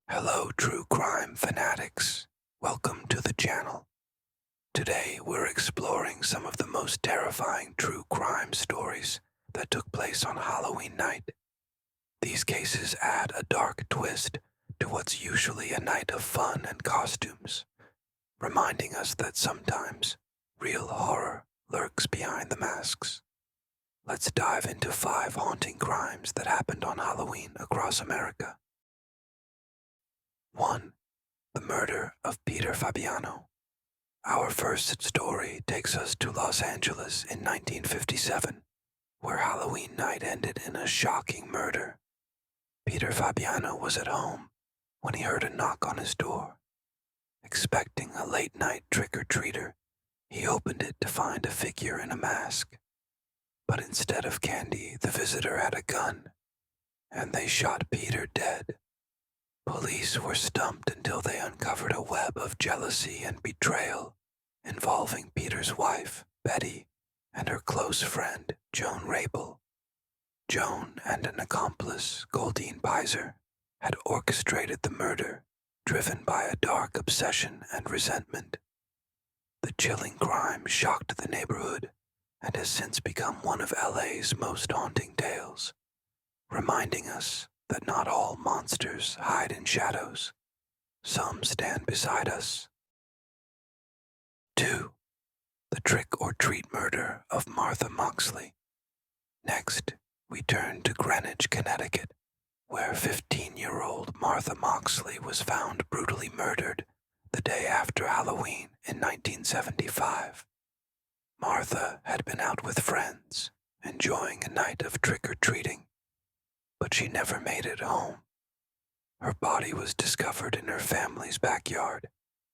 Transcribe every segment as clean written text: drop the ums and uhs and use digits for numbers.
Hello, true crime fanatics. Welcome to the channel. Today, we're exploring some of the most terrifying true crime stories that took place on Halloween night. These cases add a dark twist to what's usually a night of fun and costumes, reminding us that sometimes real horror lurks behind the masks. Let's dive into 5 haunting crimes that happened on Halloween across America. 1. The murder of Peter Fabiano. Our first story takes us to Los Angeles in 1957, where Halloween night ended in a shocking murder. Peter Fabiano was at home when he heard a knock on his door. Expecting a late-night trick-or-treater, he opened it to find a figure in a mask. But instead of candy, the visitor had a gun, and they shot Peter dead. Police were stumped until they uncovered a web of jealousy and betrayal involving Peter's wife, Betty, and her close friend, Joan Rabel. Joan and an accomplice, Goldine Pizer, had orchestrated the murder, driven by a dark obsession and resentment. The chilling crime shocked the neighborhood and has since become one of LA's most haunting tales, reminding us that not all monsters hide in shadows. Some stand beside us. 2. The trick-or-treat murder of Martha Moxley. Next, we turn to Greenwich, Connecticut, where 15-year-old Martha Moxley was found brutally murdered the day after Halloween in 1975. Martha had been out with friends, enjoying a night of trick-or-treating, but she never made it home. Her body was discovered in her family's backyard,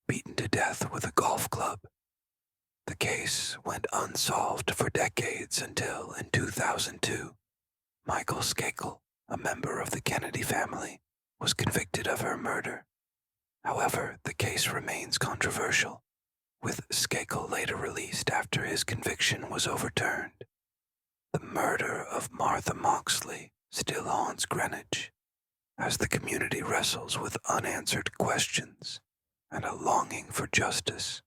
beaten to death with a golf club. The case went unsolved for decades until, in 2002, Michael Skakel, a member of the Kennedy family, was convicted of her murder. However, the case remains controversial, with Skakel later released after his conviction was overturned. The murder of Martha Moxley still haunts Greenwich, as the community wrestles with unanswered questions and a longing for justice.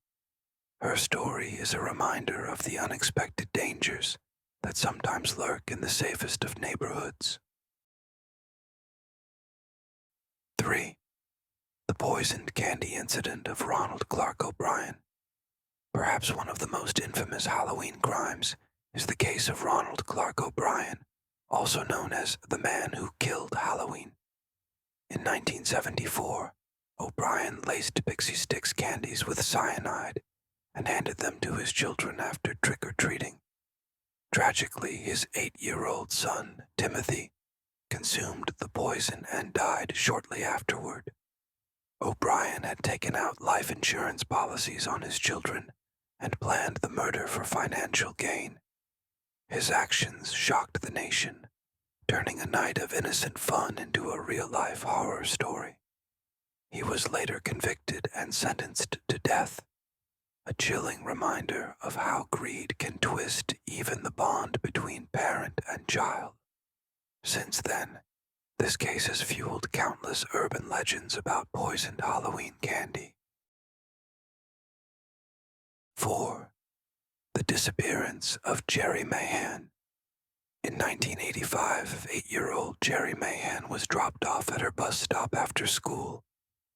Her story is a reminder of the unexpected dangers that sometimes lurk in the safest of neighborhoods. 3. The poisoned candy incident of Ronald Clark O'Brien. Perhaps one of the most infamous Halloween crimes is the case of Ronald Clark O'Brien, also known as the man who killed Halloween. In 1974, O'Brien laced Pixie Stix candies with cyanide and handed them to his children after trick-or-treating. Tragically, his 8-year-old son, Timothy, consumed the poison and died shortly afterward. O'Brien had taken out life insurance policies on his children and planned the murder for financial gain. His actions shocked the nation, turning a night of innocent fun into a real-life horror story. He was later convicted and sentenced to death, a chilling reminder of how greed can twist even the bond between parent and child. Since then, this case has fueled countless urban legends about poisoned Halloween candy. 4. The disappearance of Jerry Mahan. In 1985, 8-year-old Jerry Mahan was dropped off at her bus stop after school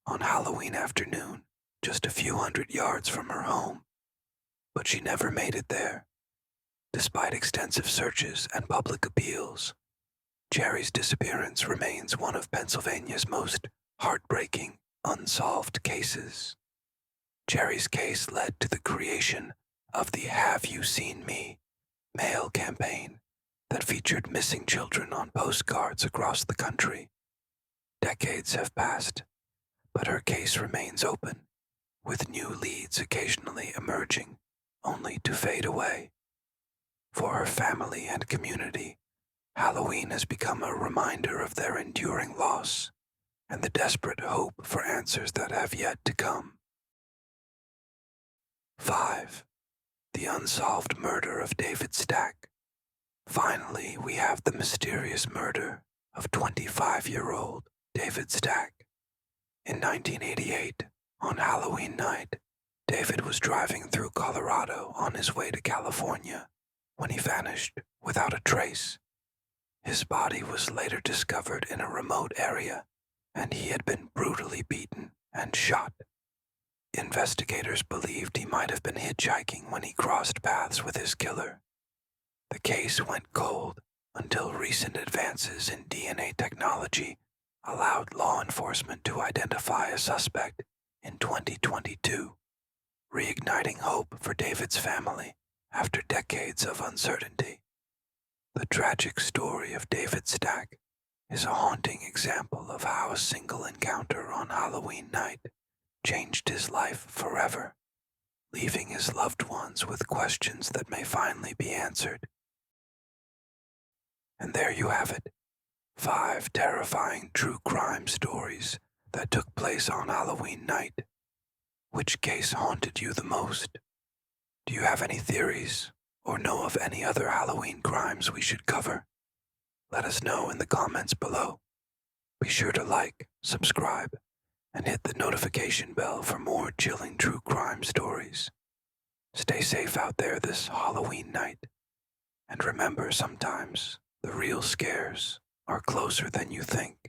on Halloween afternoon, just a few hundred yards from her home. But she never made it there. Despite extensive searches and public appeals, Jerry's disappearance remains one of Pennsylvania's most heartbreaking, unsolved cases. Jerry's case led to the creation of the Have You Seen Me mail campaign that featured missing children on postcards across the country. Decades have passed, but her case remains open, with new leads occasionally emerging, only to fade away. For her family and community, Halloween has become a reminder of their enduring loss and the desperate hope for answers that have yet to come. 5. The unsolved murder of David Stack. Finally, we have the mysterious murder of 25-year-old David Stack. In 1988, on Halloween night, David was driving through Colorado on his way to California when he vanished without a trace. His body was later discovered in a remote area, and he had been brutally beaten and shot. Investigators believed he might have been hitchhiking when he crossed paths with his killer. The case went cold until recent advances in DNA technology allowed law enforcement to identify a suspect in 2022, reigniting hope for David's family after decades of uncertainty. The tragic story of David Stack is a haunting example of how a single encounter on Halloween night changed his life forever, leaving his loved ones with questions that may finally be answered. And there you have it, 5 terrifying true crime stories that took place on Halloween night. Which case haunted you the most? Do you have any theories or know of any other Halloween crimes we should cover? Let us know in the comments below. Be sure to like, subscribe, and hit the notification bell for more chilling true crime stories. Stay safe out there this Halloween night. And remember, sometimes the real scares are closer than you think.